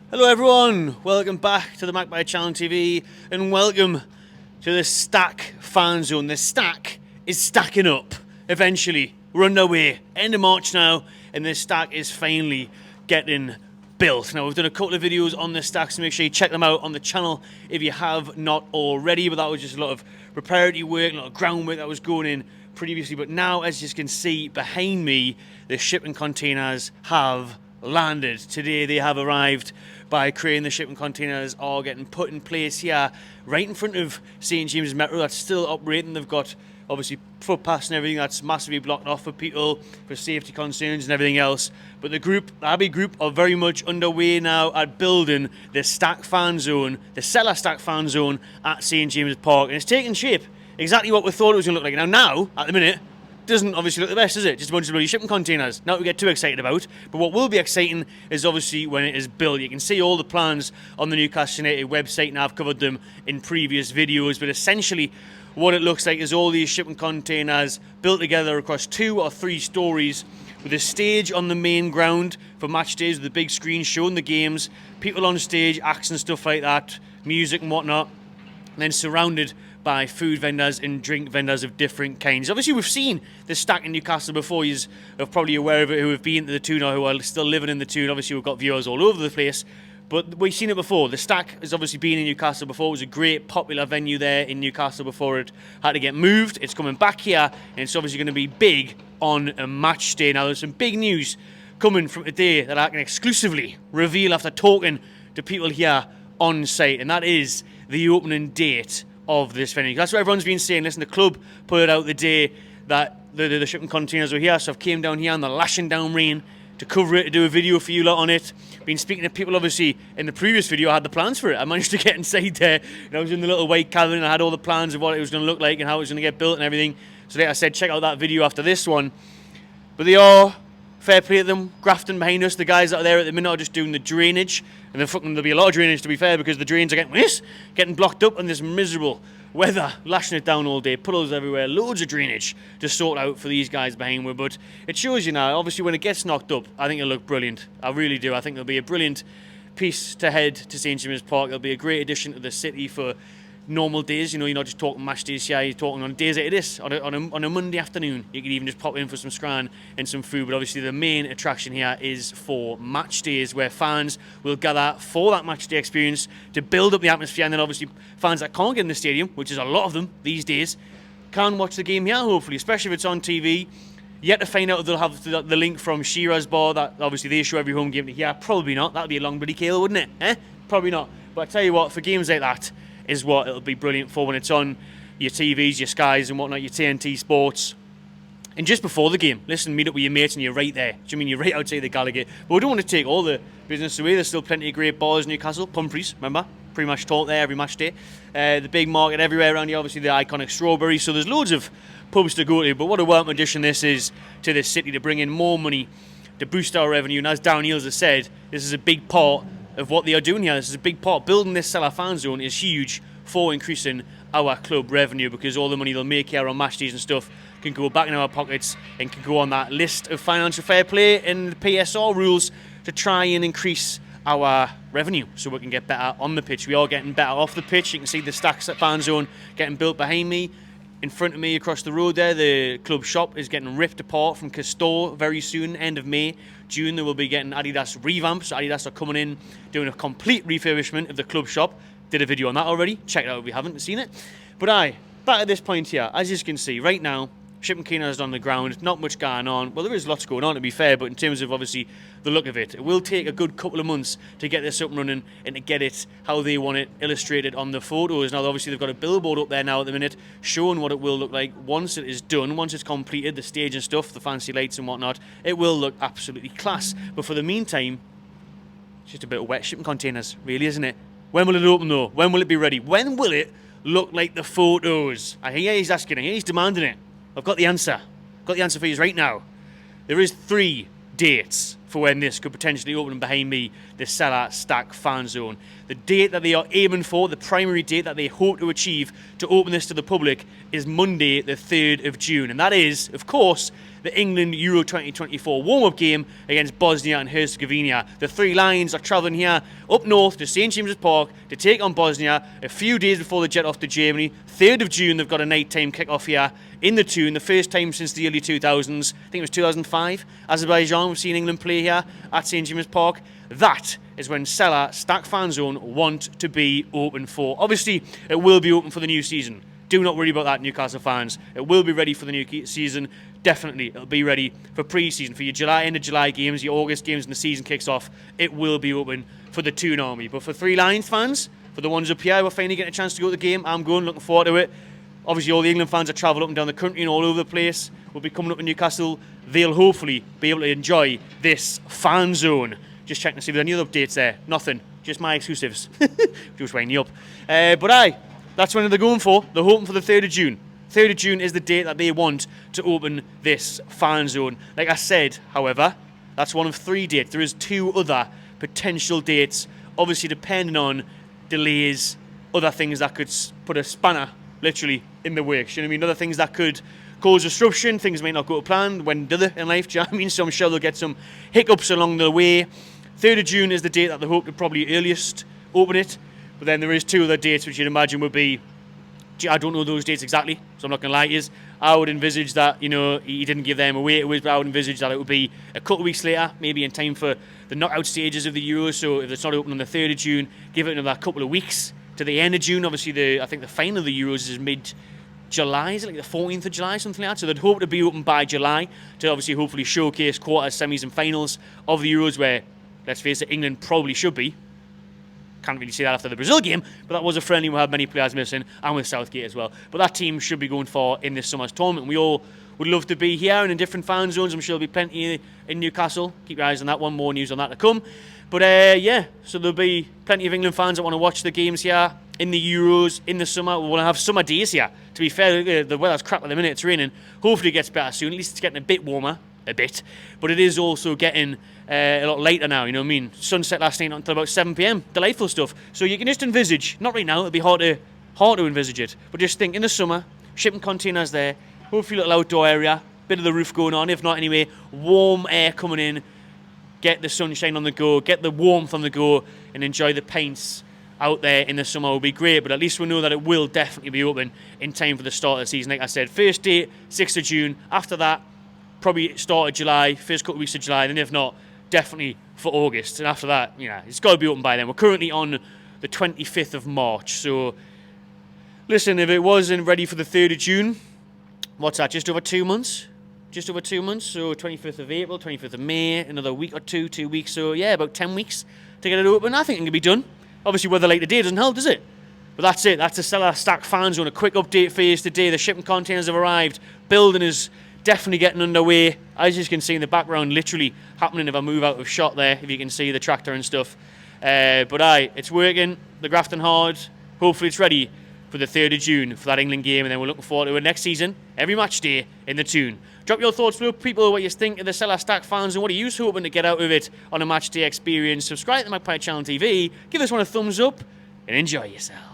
Hello everyone, welcome back to the Magpie Channel TV and welcome to the Stack Fan Zone. The stack is stacking up. Eventually, we're underway. End of March now and this stack is finally getting built. Now we've done a couple of videos on the stack, so make sure you check them out on the channel if you have not already, but that was just a lot of preparatory work, a lot of groundwork that was going in previously. But now, as you can see behind me, the shipping containers have landed. Today they have arrived by crane. The shipping containers are getting put in place here right in front of St James's Metro. That's still operating. They've got obviously footpaths and everything that's massively blocked off for people for safety concerns and everything else. But the Abbey group are very much underway now at building the Stack Fan Zone, the Sela Stack Fan Zone at St James's Park, and it's taking shape exactly what we thought it was going to look like. Now at the minute, doesn't obviously look the best, is it? Just a bunch of bloody shipping containers. Not what we get too excited about. But what will be exciting is obviously when it is built. You can see all the plans on the Newcastle United website, and I've covered them in previous videos. But essentially, what it looks like is all these shipping containers built together across 2 or 3 stories, with a stage on the main ground for match days with the big screen showing the games, people on stage, acts and stuff like that, music and whatnot, and then surrounded by food vendors and drink vendors of different kinds. Obviously, we've seen this stack in Newcastle before. You're probably aware of it, who have been to the Toon or who are still living in the Toon. Obviously, we've got viewers all over the place, but we've seen it before. The stack has obviously been in Newcastle before. It was a great, popular venue there in Newcastle before it had to get moved. It's coming back here, and it's obviously going to be big on a match day. Now, there's some big news coming from today that I can exclusively reveal after talking to people here on site, and that is the opening date of this venue. That's what everyone's been saying. Listen, the club put it out the day that the shipping containers were here, so I've came down here in the lashing down rain to cover it, to do a video for you lot on it. Been speaking to people, obviously, in the previous video I had the plans for it. I managed to get inside there, and I was in the little white cabin, and I had all the plans of what it was going to look like and how it was going to get built and everything. So like I said, check out that video after this one. But they are, fair play to them, grafting behind us. The guys that are there at the minute are just doing the drainage, and there'll be a lot of drainage, to be fair, because the drains are getting blocked up in this miserable weather, lashing it down all day, puddles everywhere, loads of drainage to sort out for these guys behind me. But it shows you now, obviously, when it gets knocked up, I think it'll look brilliant. I really do. I think it'll be a brilliant piece to head to St James's Park. It'll be a great addition to the city for normal days. You know, you're not just talking match days here, you're talking on days like this, on a Monday afternoon. You can even just pop in for some scran and some food. But obviously the main attraction here is for match days, where fans will gather for that match day experience to build up the atmosphere. And then obviously fans that can't get in the stadium, which is a lot of them these days, can watch the game here, hopefully, especially if it's on TV. Yet to find out if they'll have the link from Shearer's Bar, that obviously they show every home game here. Probably not. That'd be a long bloody kale, wouldn't it? Probably not. But I tell you what, for games like that, is what it'll be brilliant for when it's on your TVs, your Skies and whatnot, your TNT Sports. And just before the game, listen, meet up with your mates and you're right there. Do you mean you're right outside the Gallagher? But we don't want to take all the business away. There's still plenty of great bars in Newcastle. Pumphrey's, remember? Pretty much taught there every match day. The big market everywhere around here, obviously the iconic Strawberry. So there's loads of pubs to go to. But what a welcome addition this is to this city, to bring in more money, to boost our revenue. And as Darren Eales has said, this is a big part of what they are doing here. This is a big part. Building this Sela Fan Zone is huge for increasing our club revenue, because all the money they'll make here on match days and stuff can go back in our pockets and can go on that list of financial fair play and the PSR rules to try and increase our revenue so we can get better on the pitch. We are getting better off the pitch. You can see the Stack Fan Zone getting built behind me. In front of me, across the road there, the club shop is getting ripped apart from Castor very soon, end of May. June, they will be getting Adidas revamps. So Adidas are coming in, doing a complete refurbishment of the club shop. Did a video on that already. Check it out if you haven't seen it. But back at this point here, as you can see, right now, shipping containers on the ground, not much going on. Well, there is lots going on, to be fair, but in terms of obviously the look of it, it will take a good couple of months to get this up and running and to get it how they want it illustrated on the photos. Now, obviously, they've got a billboard up there now at the minute showing what it will look like once it is done, once it's completed, the stage and stuff, the fancy lights and whatnot. It will look absolutely class. But for the meantime, it's just a bit of wet shipping containers, really, isn't it? When will it open, though? When will it be ready? When will it look like the photos? I hear he's asking, I hear he's demanding it. I've got the answer. I've got the answer for you right now. There is 3 dates for when this could potentially open behind me, the Sela Stack Fan Zone. The date that they are aiming for, the primary date that they hope to achieve to open this to the public, is Monday, the 3rd of June. And that is, of course, the England Euro 2024 warm-up game against Bosnia and Herzegovina. The Three Lions are travelling here up north to St James's Park to take on Bosnia a few days before they jet off to Germany. 3rd of June, they've got a night-time kick-off here in the Toon, the first time since the early 2000s. I think it was 2005. Azerbaijan, we've seen England play here at St James's Park. That is when Sela Stack Fan Zone want to be open for. Obviously, it will be open for the new season. Do not worry about that, Newcastle fans. It will be ready for the new season. Definitely, it'll be ready for pre-season. For your end of July games, your August games, and the season kicks off, it will be open for the Toon Army. But for Three Lions fans, for the ones up here who are finally getting a chance to go to the game, I'm going, looking forward to it. Obviously, all the England fans that travel up and down the country and all over the place will be coming up to Newcastle. They'll hopefully be able to enjoy this fan zone. Just checking to see if there are any other updates there. Nothing. Just my exclusives. Just winding you up. But aye, that's when they're going for. They're hoping for the 3rd of June. 3rd of June is the date that they want to open this fan zone. Like I said, however, that's one of 3 dates. There is 2 other potential dates, obviously depending on delays, other things that could put a spanner, literally, in the works. You know what I mean? Other things that could cause disruption. Things may not go to plan. When do they in life? Do you know what I mean? So I'm sure they'll get some hiccups along the way. 3rd of June is the date that they hope to probably earliest open it. But then there is 2 other dates which you'd imagine would be, I don't know those dates exactly, so I'm not going to lie to you. I would envisage that, you know, he didn't give them away to us, but I would envisage that it would be a couple of weeks later, maybe in time for the knockout stages of the Euros. So if it's not open on the 3rd of June, give it another couple of weeks to the end of June. Obviously, I think the final of the Euros is mid-July, is it like the 14th of July, something like that? So they'd hope to be open by July to obviously hopefully showcase quarters, semis and finals of the Euros where, let's face it, England probably should be. Can't really say that after the Brazil game, but that was a friendly. We had many players missing, and with Southgate as well. But that team should be going far in this summer's tournament. We all would love to be here and in different fan zones. I'm sure there'll be plenty in Newcastle. Keep your eyes on that one. More news on that to come. But yeah, so there'll be plenty of England fans that want to watch the games here in the Euros in the summer. We want to have summer days here. To be fair, the weather's crap at the minute. It's raining. Hopefully it gets better soon. At least it's getting a bit warmer. A bit. But it is also getting a lot later now, you know what I mean? Sunset last night not until about 7 p.m. Delightful stuff. So you can just envisage, not right now, it'll be hard to envisage it, but just think in the summer, shipping containers there, hopefully a little outdoor area, bit of the roof going on, if not anyway, warm air coming in, get the sunshine on the go, get the warmth on the go, and enjoy the pints out there in the summer will be great. But at least we know that it will definitely be open in time for the start of the season. Like I said, first date, 6th of June. After that, probably start of July, first couple of weeks of July, and if not, definitely for August. And after that, you know, it's got to be open by then. We're currently on the 25th of March. So, listen, if it wasn't ready for the 3rd of June, what's that, just over 2 months? Just over 2 months. So, 25th of April, 25th of May, another week or 2 weeks. So, yeah, about 10 weeks to get it open. I think it can be done. Obviously, weather like today doesn't help, does it? But that's it. That's the Sela Stack Fan Zone. A quick update for you today. The shipping containers have arrived. Building is definitely getting underway. As you can see in the background, literally happening if I move out of shot there, if you can see the tractor and stuff. But aye, it's working. They're grafting hard. Hopefully it's ready for the 3rd of June for that England game, and then we're looking forward to it next season, every match day in the Toon. Drop your thoughts below, people, what you think of the Sela Stack fans and what are you hoping to get out of it on a match day experience. Subscribe to the Magpie Channel TV, give this one a thumbs up, and enjoy yourself.